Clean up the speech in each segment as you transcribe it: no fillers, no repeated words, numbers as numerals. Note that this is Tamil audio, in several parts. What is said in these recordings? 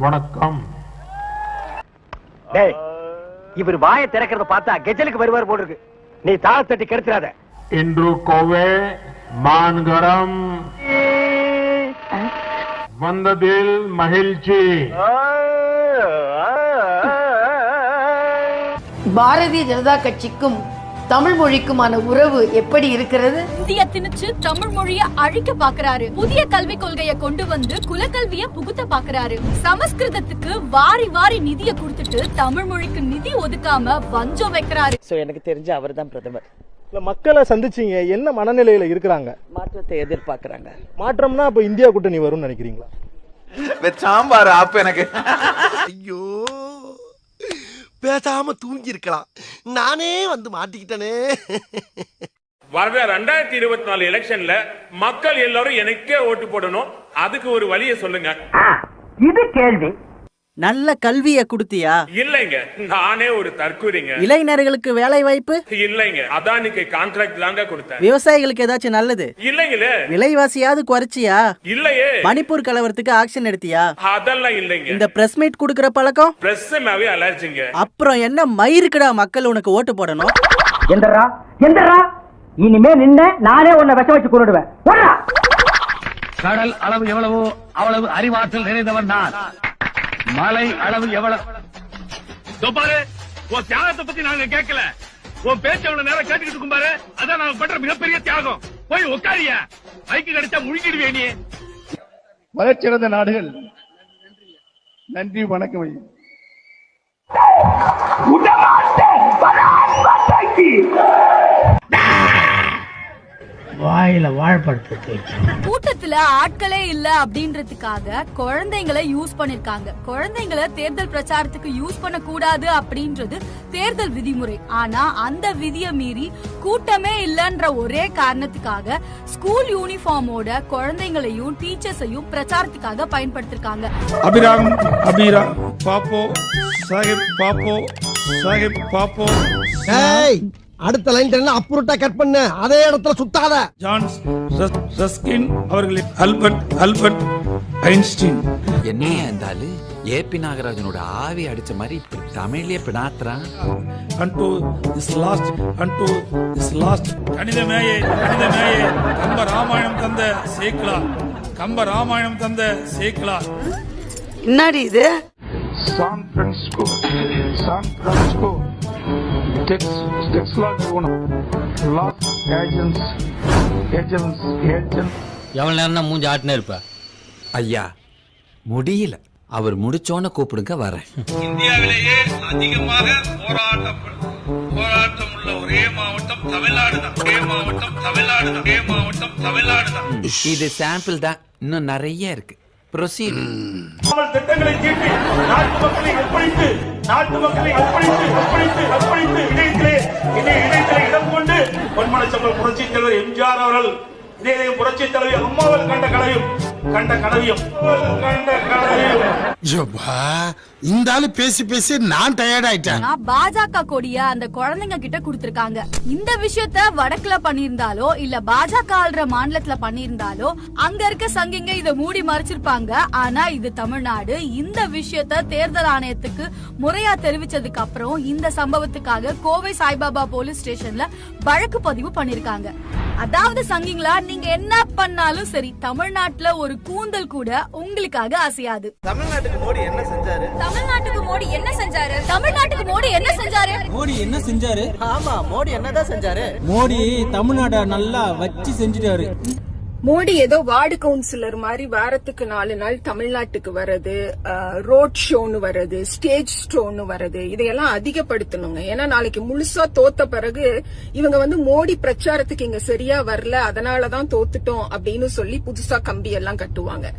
வணக்கம். டேய், இவர் வாயை திறக்கிறத பார்த்தா கெஜலுக்கு வருவார் போல இருக்கு. நீ தாளத்தட்டி கெடுத்துறாத. இன்று கோவே மான்கரம் வந்ததில் மகிழ்ச்சி. பாரதிய ஜனதா கட்சிக்கும் தமிழ் மொழிக்குமான உறவு எப்படி இருக்கிறது? இந்திய திணிச்சு தமிழ் மொழிய அழிக்க பாக்குறாரு. புதிய கல்விக் கொள்கையை கொண்டு வந்து குலக்கல்விய புகுத்த பாக்குறாரு. சமஸ்கிருதத்துக்கு வாரி வாரி நிதியை கொடுத்துட்டு தமிழ் மொழிக்கு நிதி ஒதுக்காம வஞ்சம் வைக்கிறாரு. எனக்கு தெரிஞ்ச அவர் தான் பிரதமர். மக்களை சந்திச்சீங்க, என்ன மனநிலையில இருக்கிறாங்க? மாற்றத்தை எதிர்பார்க்கறாங்க. மாற்றம்னா அப்ப இந்தியா கூட்டணி வரும்னு நினைக்கிறீங்களா? சாம்பார் ஆப் எனக்கு. ஐயோ, பேசாம தூங்கி இருக்கலாம், நானே வந்து மாட்டிக்கிட்டனே. வர 2024 எலெக்ஷன்ல மக்கள் எல்லாரும் எனக்கே ஓட்டு போடணும். அதுக்கு ஒரு வழியை சொல்லுங்க. இது கேள்வி. நல்ல கல்வியை கொடுத்தியா? இல்லைங்க, நானே ஒரு தற்கூரிங்க. இளைஞர்களுக்கு வேலை வாய்ப்பு இல்லைங்க, அதானிக்கு கான்ட்ராக்ட் தாங்க கொடுத்தேன். விவசாயிகளுக்கு ஏதாச்சும் நல்லது? இல்லைங்களே. விலைவாசியாவது குறைச்சியா? இல்லையே. மணிப்பூர் கலவரத்துக்கு ஆக்ஷன் எடுத்தியா? அதெல்லாம் இல்லைங்க. இந்த பிரஸ் மீட் குடுக்கற பழக்கம்? பிரஸ்னாவே அலர்ஜிங்க. அப்புறம் என்ன மயிருக்குடா மக்கள் உனக்கு ஓட்டு போடணும்? எந்தரா எந்தரா, இனிமே நின்ன நானே உன்னை விஷ வச்சு கொண்டுடுவேன். கடல் அளவு எவ்வளவோ அவ்வளவு அறிவாற்றல் நிறைந்தவன் நான். மலை அளவு எவ்வளவு பாரு, உன் தியாகத்தை பத்தி நாங்க கேட்கல. உன் பேச்சு அவ்வளவு நேரம் கேட்டுக்கிட்டு இருக்கும் பாரு, அதான் நாங்க பண்ற மிகப்பெரிய தியாகம். போய் உட்காரியா, மைக்கு கிடைச்சா முழுக்கிடுவே நீ. வளர்ச்சியடைந்த நாடுகள். நன்றி, வணக்கம். வாயில வாழைப்பழத்தை கூட்டத்துல ஆட்களே இல்ல அப்படின்றதுக்காக குழந்தைங்களை யூஸ் பண்ணிருக்காங்க. குழந்தைங்களை தேர்தல் பிரச்சாரத்துக்கு யூஸ் பண்ண கூடாது அப்படின்றது தேர்தல் விதிமுறை. ஆனா அந்த விதியை மீறி கூட்டமே இல்லன்ற ஒரே காரணத்துக்காக ஸ்கூல் யூனிஃபார்மோட குழந்தைங்களையும் டீச்சர்ஸையும் பிரச்சாரத்துக்காக பயன்படுத்திருக்காங்க. அபிராம் அபிராம் பாப்போ சாஹிப் பாப்போ சாஹிப் பாப்போ. அடுத்த லைன் தெரியல, அப்புறட்டா கட் பண்ண, அதே இடத்துல சுத்தாத. ஜான்ஸ் ரஸ்கின் அவர்களின் ஆல்பர்ட் ஐன்ஸ்டீன். என்னையா இருந்தாலும் ஏபி நாகராஜனோட ஆவி அடிச்ச மாதிரி தமிழ்லயே பினாத்துறான். unto this last கணிதமேயே Kamba Ramayanam தந்த சேக்கலா. என்னடி இது? சான் பிரான்சிஸ்கோ டெக்ஸ்லா நிறுவனம் லாஸ் ஏஜென்ட்ஸ். எவ்வளவு நேரம் மூஞ்சி ஆட்டினே இருப்ப? ஐயா முடியல, அவர் முடிச்சோன்னு கூப்பிடுங்க, வரேன். இந்தியாவிலேயே அதிகமாக போராட்டம் உள்ள ஒரே மாவட்டம் தமிழ்நாடு தான். இது சாம்பிள் தான், இன்னும் நிறைய இருக்கு. ப்ரொசீட். திட்டங்களை தீட்டி நாட்டு மக்களை அர்ப்பணித்து இணையத்திலே இடம் கொண்டு பொன்மன செம்மல் புரட்சி தலைவர் எம்ஜிஆர் அவர்கள் இதே புரட்சி தலைவி அம்மாவல் கண்ட கனவையும் இந்த ஆளு பேசி பேசி நான் டயர்ட் ஆயிட்டேன். பாஜக கொடிய அந்த குழந்தைங்க கிட்ட கொடுத்திருக்காங்க. இந்த விஷயத்த வடக்குல பண்ணிருந்தாலோ இல்ல பாஜக ஆள்ற மாநிலத்துல பண்ணிருந்தாலோ அங்க இருக்க சங்கிங்க இத மூடி மறைச்சிருப்பாங்க. ஆனா இது தமிழ்நாடு. இந்த விஷயத்த தேர்தல் ஆணையத்துக்கு முறையா தெரிவிச்சதுக்கு அப்புறம் இந்த சம்பவத்துக்காக கோவை சாய்பாபா போலீஸ் ஸ்டேஷன்ல வழக்கு பதிவு பண்ணிருக்காங்க. அதாவது சங்கிங்களா, நீங்க என்ன பண்ணாலும் சரி, தமிழ்நாட்டுல ஒரு கூந்தல் கூட உங்களுக்காக அசையாது. தமிழ்நாட்டுக்கு மோடி என்ன செஞ்சாரு? ஆமா, மோடி என்னதான் செஞ்சாரு? மோடி தமிழ்நாட்டை நல்லா வச்சு செஞ்சுட்டாரு. மோடி ஏதோ வார்டு கவுன்சிலர் மாதிரி வாரத்துக்கு 4 நாள் தமிழ்நாட்டுக்கு வர்றது, ரோட் ஷோன்னு வர்றது, ஸ்டேஜ் ஷோன்னு வர்றது, இதையெல்லாம் அதிகப்படுத்தணுங்க. ஏன்னா நாளைக்கு முழுசா தோத்த பிறகு இவங்க மோடி பிரச்சாரத்துக்கு இங்க சரியா வரல, அதனாலதான் தோத்துட்டோம் அப்படின்னு சொல்லி புதுசா கம்பி எல்லாம் கட்டுவாங்க.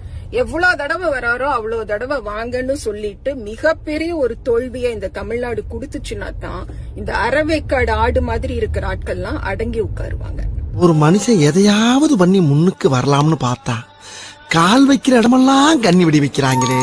எவ்வளவு தடவை வராரோ அவ்வளவு தடவை வாங்கன்னு சொல்லிட்டு மிகப்பெரிய ஒரு தோல்வியை இந்த தமிழ்நாடு குடுத்துச்சுன்னா தான் இந்த அறவேக்காடு ஆடு மாதிரி இருக்கிற ஆட்கள்லாம் அடங்கி உட்காருவாங்க. ஒரு மனுஷன் எதையாவது பண்ணி முன்னுக்கு வரலாம்னு பார்த்தா கால் வைக்கிற இடமெல்லாம் கண்ணி விடி வைக்கிறாங்களே.